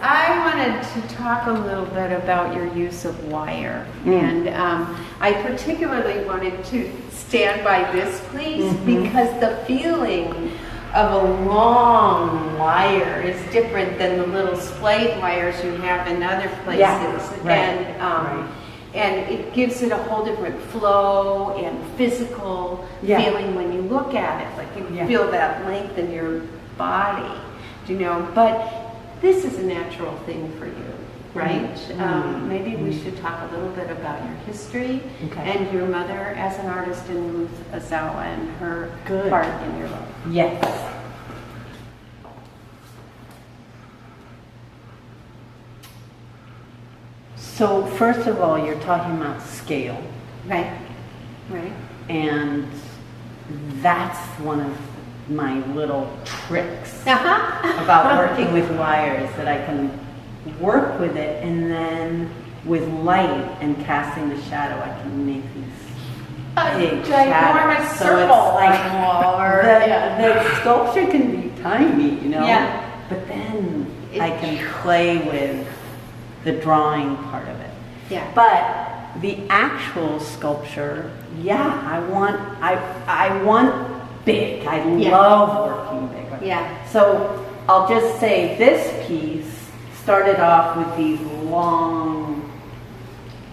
I wanted to talk a little bit about your use of wire. And I particularly wanted to stand by this piece because the feeling of a long wire is different than the little splayed wires you have in other places. Yeah, And and it gives it a whole different flow and physical feeling when you look at it. Like you feel that length in your body, you know. But this is a natural thing for you, right? Maybe we should talk a little bit about your history and your mother as an artist and Ruth Azawa and her part in your life. Yes. So first of all, you're talking about scale. Right. And that's one of my little tricks about working with wires, that I can work with it, and then with light and casting the shadow, I can make these big shadows. So it's like the sculpture can be tiny, you know, but then I can play with the drawing part of it. But the actual sculpture, I want big. I love working big. So I'll just say this piece started off with these long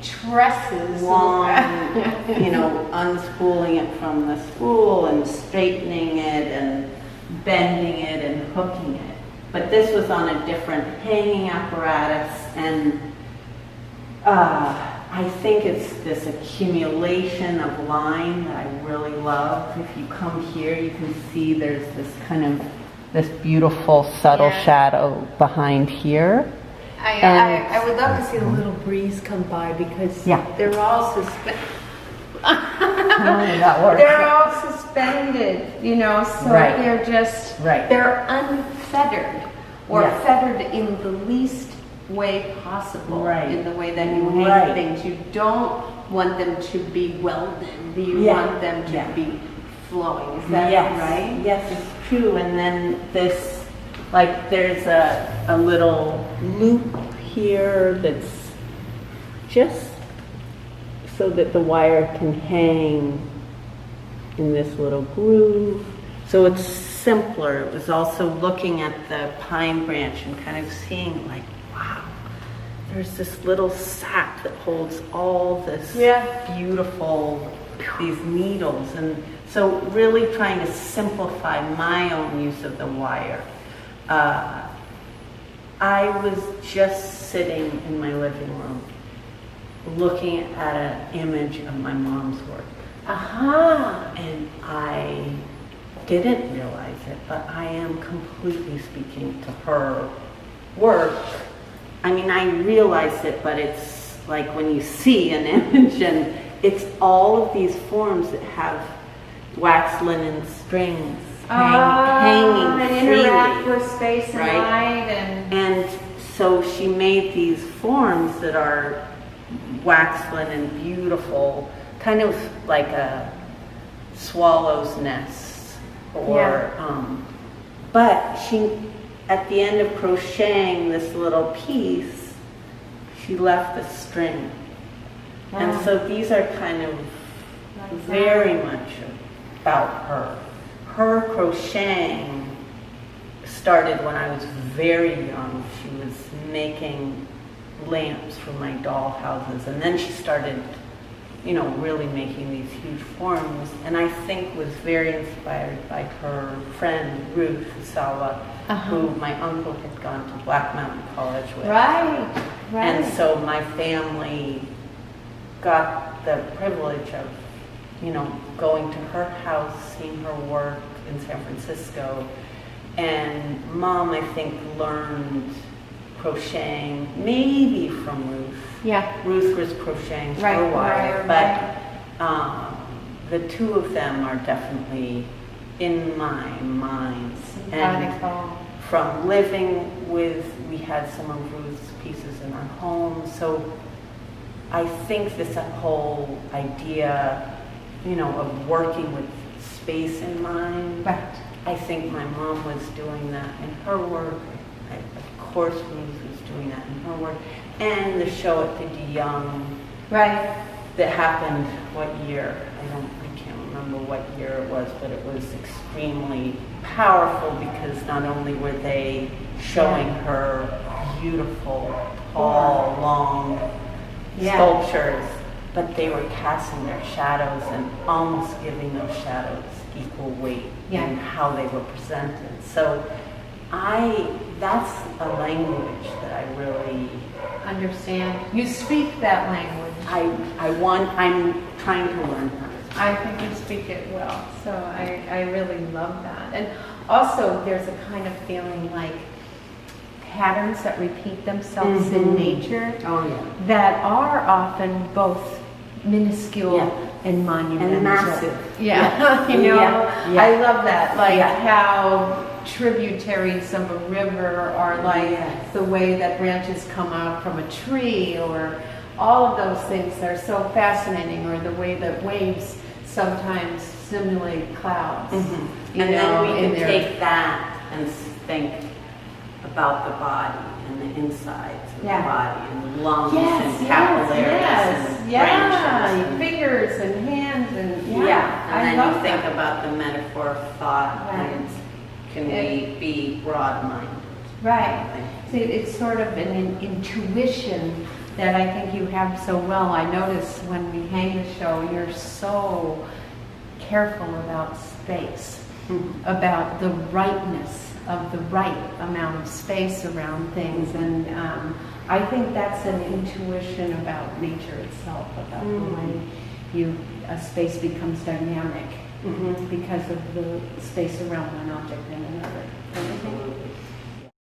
tresses, you know, unspooling it from the spool and straightening it and bending it and hooking it. But this was on a different hanging apparatus, and I think it's this accumulation of line that I really love. If you come here, you can see there's this kind of this beautiful subtle shadow behind here. I would love to see the little breeze come by because they're all suspended. They're all suspended, you know, so they're just, they're unfettered or fettered in the least way possible, in the way that you hang things. You don't want them to be welded. You want them to be flowing. Is that right? Yes, it's true. And then this, like, there's a little loop here that's just so that the wire can hang in this little groove. So it's simpler. It was also looking at the pine branch and kind of seeing, like, wow, there's this little sac that holds all this beautiful, these needles. And so really trying to simplify my own use of the wire. I was just sitting in my living room looking at an image of my mom's work. And I didn't realize it, but I am completely speaking to her work. I mean, I realize it, but it's like when you see an image, and it's all of these forms that have wax linen strings hanging freely, interact with space and light, and so she made these forms that are wax linen, beautiful, kind of like a swallow's nest, or but she, at the end of crocheting this little piece, she left a string. And so these are kind of very much about her. Her crocheting started when I was very young. She was making lamps for my doll houses, and then she started, you know, really making these huge forms, and I think was very inspired by her friend Ruth Azawa, who my uncle had gone to Black Mountain College with. And so my family got the privilege of, you know, going to her house, seeing her work in San Francisco. And Mom, I think, learned crocheting maybe from Ruth. Ruth was crocheting for a while, but the two of them are definitely in my mind. And from living with, we had some of Ruth's pieces in our home, so I think this whole idea, you know, of working with space in mind, I think my mom was doing that in her work. Of course, Ruth was doing that in her work. And the show at the Young Right. that happened, what year? I can't remember what year it was, but it was extremely powerful because not only were they showing her beautiful, tall, long sculptures, but they were casting their shadows and almost giving those shadows equal weight in how they were presented. So that's a language that I really understand. You speak that language. I'm trying to learn her. I think you speak it well, so I really love that. And also, there's a kind of feeling like patterns that repeat themselves in nature that are often both minuscule and monumental. And massive. You know, I love that. Like how tributaries of a river are like the way that branches come out from a tree, or all of those things that are so fascinating, or the way that waves sometimes simulate clouds. And then we can take that and think about the body and the insides of the body and lungs and capillaries and branches and fingers and hands and and then you think about the metaphor of thought and can we be broad-minded? Right. See, it's sort of an intuition that I think you have so well. I notice when we hang the show, you're so careful about space, about the rightness of the right amount of space around things. And I think that's an intuition about nature itself, about the way a space becomes dynamic because of the space around one object and